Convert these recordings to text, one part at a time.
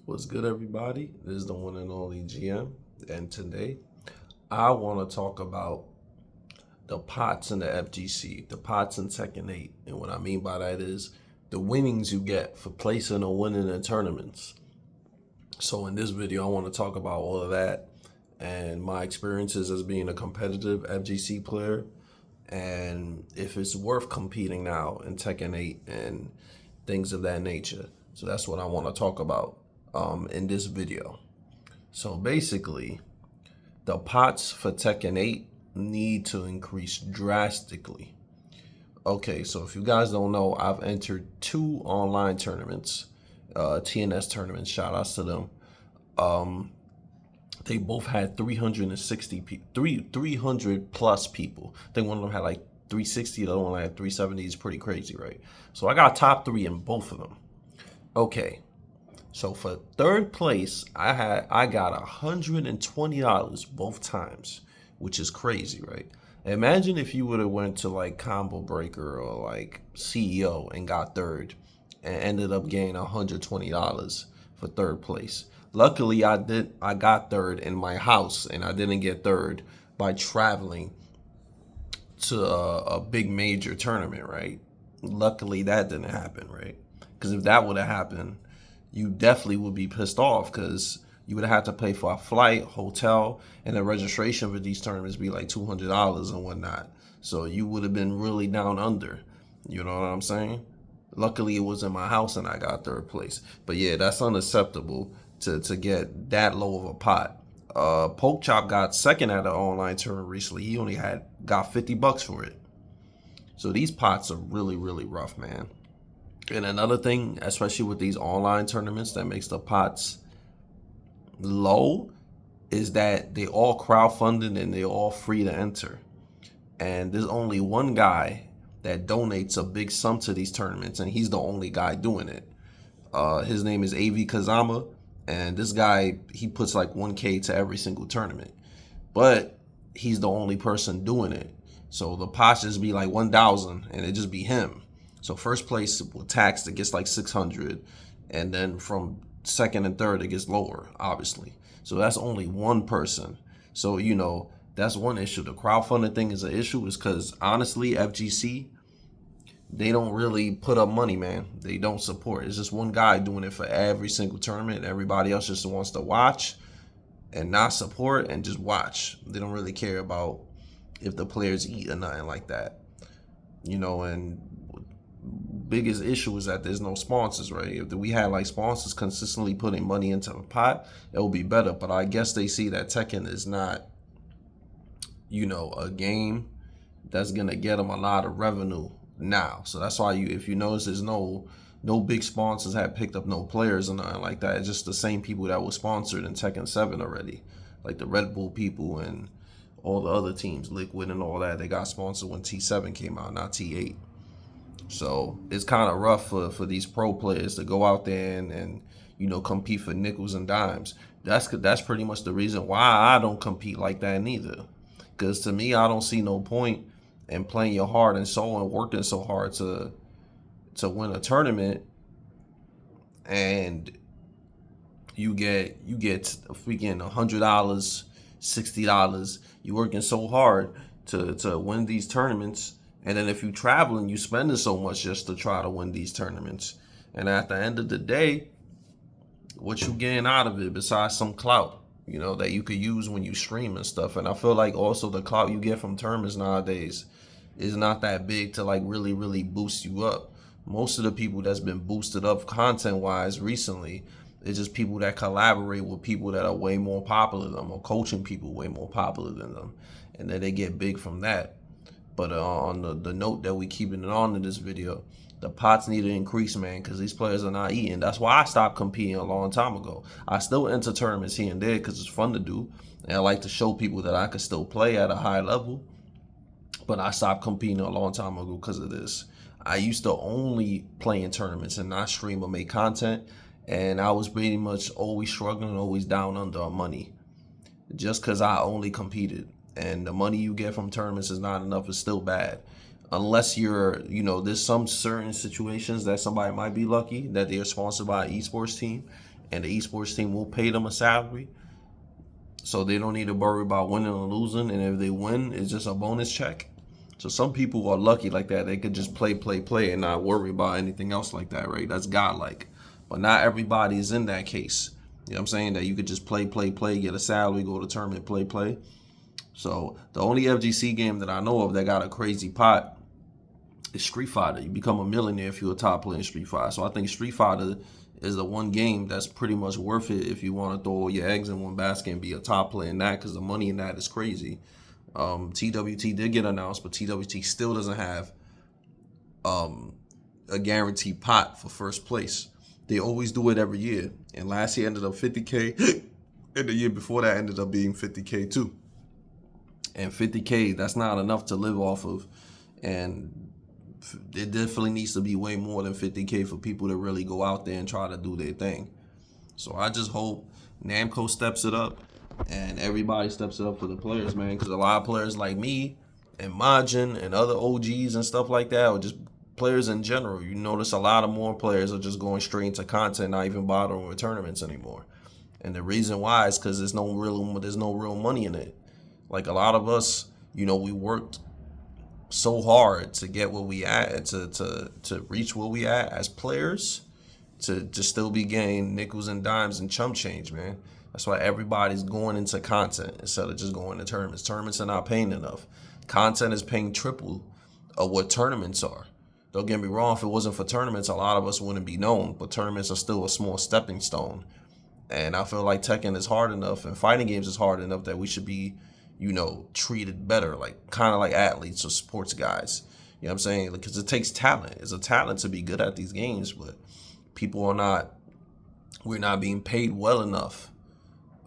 What's good, everybody? This is the one and only GM, and today I want to talk about the pots in the FGC, the pots in Tekken 8. And what I mean by that is the winnings you get for placing or winning in tournaments. So in this video, I want to talk about all of that and my experiences as being a competitive FGC player, and if it's worth competing now in Tekken 8 and things of that nature. So that's what I want to talk about in this video. So basically, the pots for Tekken 8 need to increase drastically. Okay, so if you guys don't know, I've entered 2 online tournaments, TNS tournaments, shout outs to them. They both had 300 plus people. I think one of them had like 360, the other one had 370. It's pretty crazy, right? So I got top 3 in both of them. Okay, so for third place, I got $120 both times, which is crazy, right? Imagine if you would have went to like Combo Breaker or like CEO and got third and ended up getting $120 for third place. Luckily, I got third in my house, and I didn't get third by traveling to a big major tournament, right? Luckily, that didn't happen, right? Because if that would have happened, you definitely would be pissed off, because you would have had to pay for a flight, hotel, and the registration for these tournaments be like $200 and whatnot. So you would have been really down under. You know what I'm saying? Luckily, it was in my house and I got third place. But yeah, that's unacceptable to get that low of a pot. Poke Chop got second at an online tournament recently. He only got $50 for it. So these pots are really, really rough, man. And another thing, especially with these online tournaments, that makes the pots low is that they all crowdfunded and they're all free to enter. And there's only one guy that donates a big sum to these tournaments, and he's the only guy doing it. His name is AV Kazama, and this guy, he puts like 1K to every single tournament. But he's the only person doing it. So the pots just be like 1,000, and it just be him. So first place with tax, it gets like 600, and then from second and third, it gets lower, obviously. So that's only one person. So, you know, that's one issue. The crowdfunding thing is an issue, is because honestly, FGC, they don't really put up money, man. They don't support. It's just one guy doing it for every single tournament. Everybody else just wants to watch and not support and just watch. They don't really care about if the players eat or nothing like that. You know, and biggest issue is that there's no sponsors, right? If we had like sponsors consistently putting money into the pot, it would be better. But I guess they see that Tekken is not, you know, a game that's gonna get them a lot of revenue now. So that's why if you notice, there's no big sponsors have picked up no players or nothing like that. It's just the same people that were sponsored in Tekken 7 already, like the Red Bull people and all the other teams, Liquid and all that. They got sponsored when T7 came out, not T8. So it's kind of rough for these pro players to go out there and you know, compete for nickels and dimes. That's pretty much the reason why I don't compete like that neither. Because to me, I don't see no point in playing your heart and soul and working so hard to win a tournament, and you get a freaking $100, $60. You working so hard to win these tournaments. And then if you traveling, you spending so much just to try to win these tournaments. And at the end of the day, what you getting out of it besides some clout, you know, that you could use when you stream and stuff. And I feel like also the clout you get from tournaments nowadays is not that big to like really, really boost you up. Most of the people that's been boosted up content-wise recently is just people that collaborate with people that are way more popular than them, or coaching people way more popular than them. And then they get big from that. But on the note that we keeping it on in this video, the pots need to increase, man, because these players are not eating. That's why I stopped competing a long time ago. I still enter tournaments here and there because it's fun to do, and I like to show people that I can still play at a high level. But I stopped competing a long time ago because of this. I used to only play in tournaments and not stream or make content, and I was pretty much always struggling, always down under on money, just because I only competed. And the money you get from tournaments is not enough. It's still bad. Unless you're, you know, there's some certain situations that somebody might be lucky that they're sponsored by an esports team and the esports team will pay them a salary. So they don't need to worry about winning or losing. And if they win, it's just a bonus check. So some people are lucky like that. They could just play, and not worry about anything else like that, right? That's godlike. But not everybody is in that case. You know what I'm saying? That you could just play, get a salary, go to tournament, play. So the only FGC game that I know of that got a crazy pot is Street Fighter. You become a millionaire if you're a top player in Street Fighter. So I think Street Fighter is the one game that's pretty much worth it if you want to throw all your eggs in one basket and be a top player in that, because the money in that is crazy. TWT did get announced, but TWT still doesn't have a guaranteed pot for first place. They always do it every year. And last year ended up 50K. And the year before that ended up being 50K too. And 50K, that's not enough to live off of. And it definitely needs to be way more than 50K for people to really go out there and try to do their thing. So I just hope Namco steps it up and everybody steps it up for the players, man. Because a lot of players like me and Majin and other OGs and stuff like that, or just players in general, you notice a lot of more players are just going straight into content, not even bothering with tournaments anymore. And the reason why is because there's no real money in it. Like a lot of us, we worked so hard to get where we at, to reach where we at as players, to still be getting nickels and dimes and chump change, man. That's why everybody's going into content instead of just going to tournaments. Tournaments are not paying enough. Content is paying triple of what tournaments are. Don't get me wrong, if it wasn't for tournaments, a lot of us wouldn't be known, but tournaments are still a small stepping stone. And I feel like Tekken is hard enough and fighting games is hard enough that we should be, treated better, like kind of like athletes or sports guys. You know what I'm saying? Because it takes talent. It's a talent to be good at these games, but we're not being paid well enough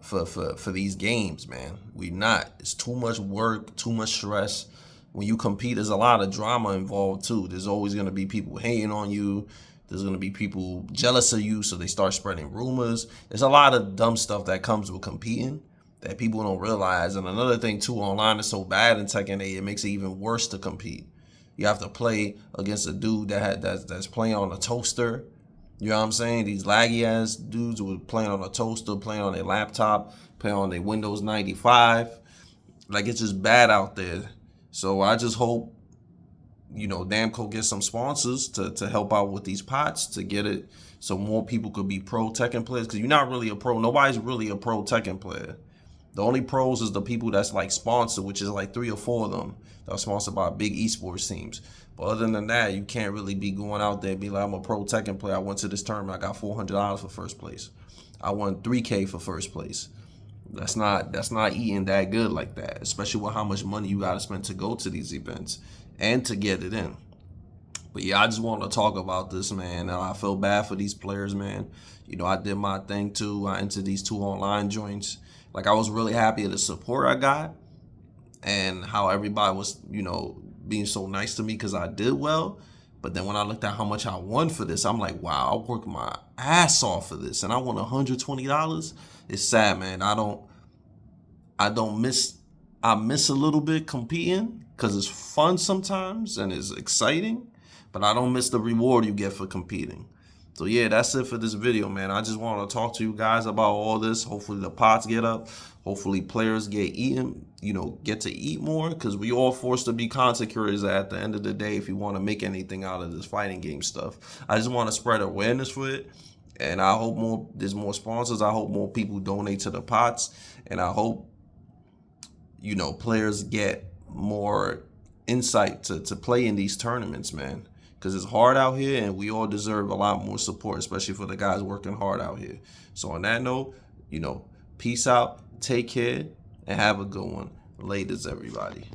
for these games, man. We're not. It's too much work, too much stress. When you compete, there's a lot of drama involved too. There's always going to be people hating on you. There's going to be people jealous of you, so they start spreading rumors. There's a lot of dumb stuff that comes with competing that people don't realize. And another thing too, online is so bad in Tekken 8, it makes it even worse to compete. You have to play against a dude that's playing on a toaster. You know what I'm saying? These laggy ass dudes who are playing on a toaster, playing on their laptop, playing on their Windows 95. Like, it's just bad out there. So I just hope, Namco gets some sponsors to help out with these pots, to get it so more people could be pro Tekken players. Because you're not really a pro. Nobody's really a pro Tekken player. The only pros is the people that's like sponsored, which is like 3 or 4 of them that are sponsored by big esports teams. But other than that, you can't really be going out there and be like, I'm a pro Tekken player. I went to this tournament. I got $400 for first place. I won $3K for first place. That's not eating that good like that, especially with how much money you got to spend to go to these events and to get it in. But yeah, I just want to talk about this, man. I feel bad for these players, man. I did my thing too. I entered these 2 online joints. Like, I was really happy at the support I got and how everybody was, being so nice to me because I did well. But then when I looked at how much I won for this, I'm like, wow, I worked my ass off for this and I won $120. It's sad, man. I miss a little bit competing because it's fun sometimes and it's exciting, but I don't miss the reward you get for competing. So yeah, that's it for this video, man. I just want to talk to you guys about all this. Hopefully the pots get up. Hopefully players get to eat more, because we all forced to be content creators at the end of the day if you want to make anything out of this fighting game stuff. I just want to spread awareness for it. And I hope there's more sponsors. I hope more people donate to the pots. And I hope, players get more insight to play in these tournaments, man. Because it's hard out here and we all deserve a lot more support, especially for the guys working hard out here. So on that note, peace out, take care, and have a good one. Laters, everybody.